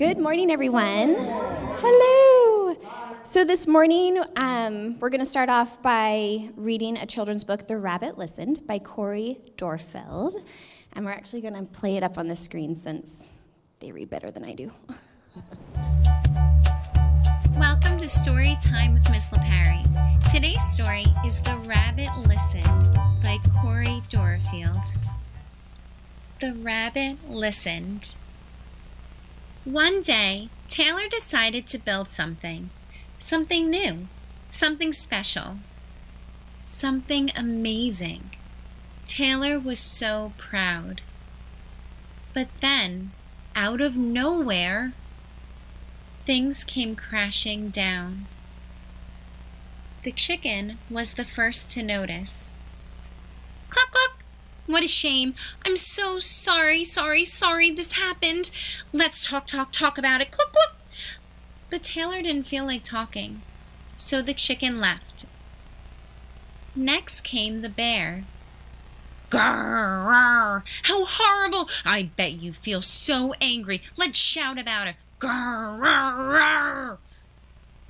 Good morning, everyone. Hello. So this morning, we're going to start off by reading a children's book, The Rabbit Listened, by Corey Dorfeld. And we're actually going to play it up on the screen since they read better than I do. Welcome to Story Time with Miss LaParry. Today's story is The Rabbit Listened by Corey Dorfeld. The Rabbit Listened. One day, Taylor decided to build something new, something special, something amazing. Taylor was so proud. But then, out of nowhere, things came crashing down. The chicken was the first to notice. Cluck, cluck! What a shame. I'm so sorry this happened. Let's talk about it. Cluck, cluck! But Taylor didn't feel like talking, so the chicken left. Next came the bear. Grrr! How horrible! I bet you feel so angry. Let's shout about it. Grrr!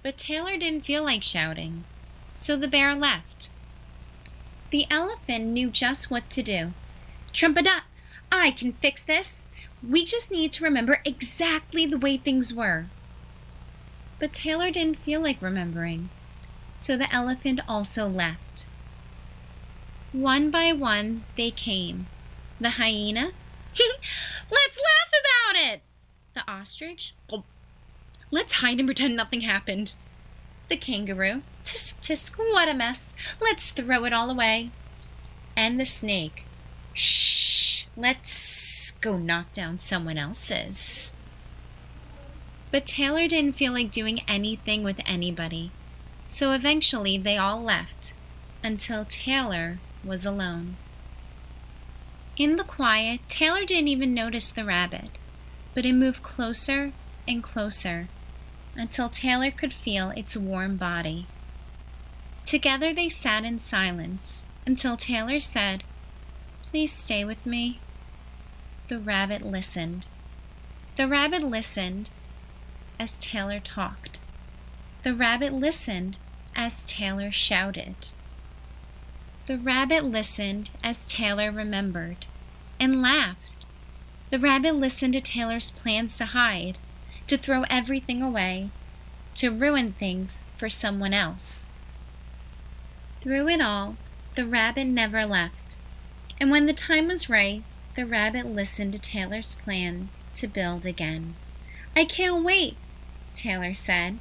But Taylor didn't feel like shouting, so the bear left. The elephant knew just what to do. Trumpadot, I can fix this. We just need to remember exactly the way things were. But Taylor didn't feel like remembering, so the elephant also left. One by one, they came. The hyena, let's laugh about it. The ostrich, let's hide and pretend nothing happened. The kangaroo, tisk tisk, what a mess. Let's throw it all away. And the snake, shh, let's go knock down someone else's. But Taylor didn't feel like doing anything with anybody, so eventually they all left, until Taylor was alone. In the quiet, Taylor didn't even notice the rabbit, but it moved closer and closer, until Taylor could feel its warm body. Together they sat in silence, until Taylor said, "Please stay with me." The rabbit listened. The rabbit listened as Taylor talked. The rabbit listened as Taylor shouted. The rabbit listened as Taylor remembered and laughed. The rabbit listened to Taylor's plans to hide, to throw everything away, to ruin things for someone else. Through it all, the rabbit never left, and when the time was right, the rabbit listened to Taylor's plan to build again. "I can't wait," Taylor said.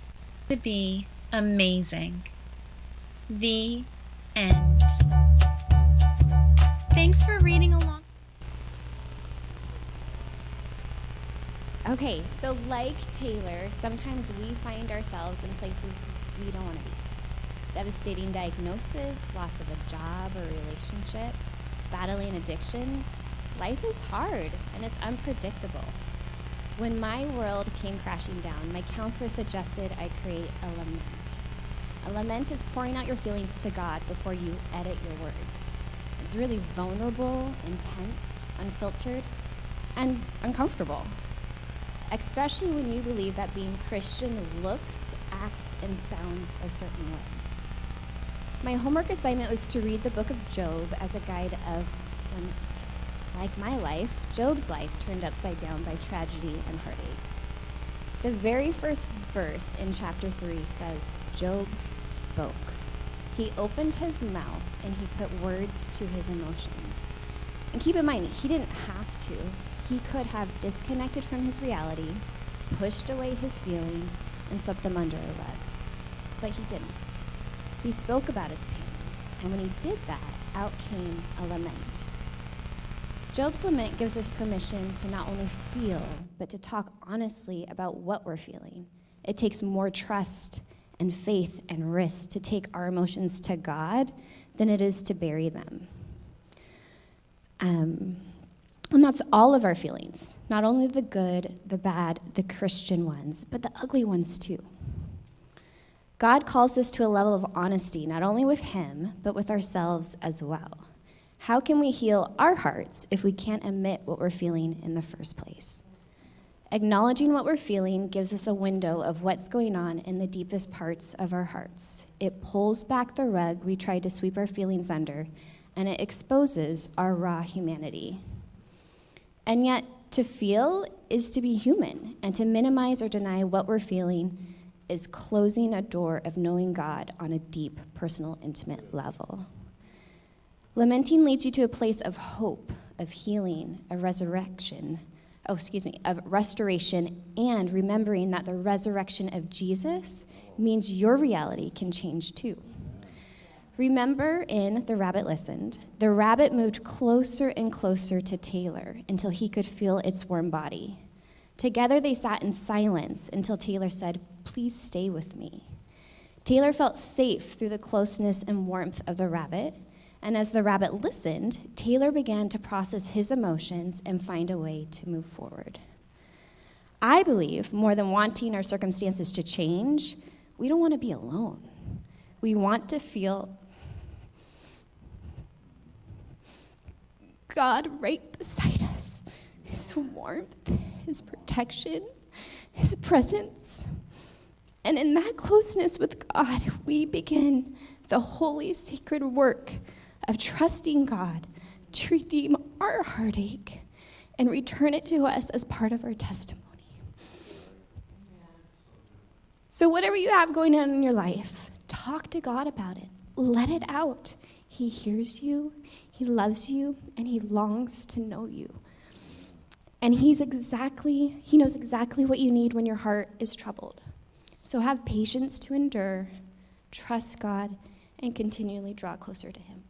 "To be amazing." The end. Thanks for reading along. Okay, so like Taylor, sometimes we find ourselves in places we don't want to be. Devastating diagnosis, loss of a job or relationship, battling addictions. Life is hard and it's unpredictable. When my world came crashing down, my counselor suggested I create a lament. A lament is pouring out your feelings to God before you edit your words. It's really vulnerable, intense, unfiltered, and uncomfortable. Especially when you believe that being Christian looks, acts, and sounds a certain way. My homework assignment was to read the book of Job as a guide of lament. Like my life, Job's life turned upside down by tragedy and heartache. The very first verse in chapter 3 says, Job spoke. He opened his mouth and he put words to his emotions. And keep in mind, he didn't have to. He could have disconnected from his reality, pushed away his feelings, and swept them under a rug. But he didn't. He spoke about his pain, and when he did that, out came a lament. Job's lament gives us permission to not only feel, but to talk honestly about what we're feeling. It takes more trust and faith and risk to take our emotions to God than it is to bury them. And that's all of our feelings, not only the good, the bad, the Christian ones, but the ugly ones too. God calls us to a level of honesty, not only with him, but with ourselves as well. How can we heal our hearts if we can't admit what we're feeling in the first place? Acknowledging what we're feeling gives us a window of what's going on in the deepest parts of our hearts. It pulls back the rug we tried to sweep our feelings under, and it exposes our raw humanity. And yet, to feel is to be human, and to minimize or deny what we're feeling is closing a door of knowing God on a deep, personal, intimate level. Lamenting leads you to a place of hope, of healing, of restoration, and remembering that the resurrection of Jesus means your reality can change too. Remember in The Rabbit Listened, the rabbit moved closer and closer to Taylor until he could feel its warm body. Together they sat in silence until Taylor said, "Please stay with me." Taylor felt safe through the closeness and warmth of the rabbit, and as the rabbit listened, Taylor began to process his emotions and find a way to move forward. I believe, more than wanting our circumstances to change, we don't want to be alone. We want to feel God right beside us, his warmth, his protection, his presence. And in that closeness with God, we begin the holy, sacred work of trusting God to redeem our heartache and return it to us as part of our testimony. So whatever you have going on in your life, talk to God about it. Let it out. He hears you, he loves you, and he longs to know you. And he knows exactly what you need when your heart is troubled. So have patience to endure, trust God, and continually draw closer to him.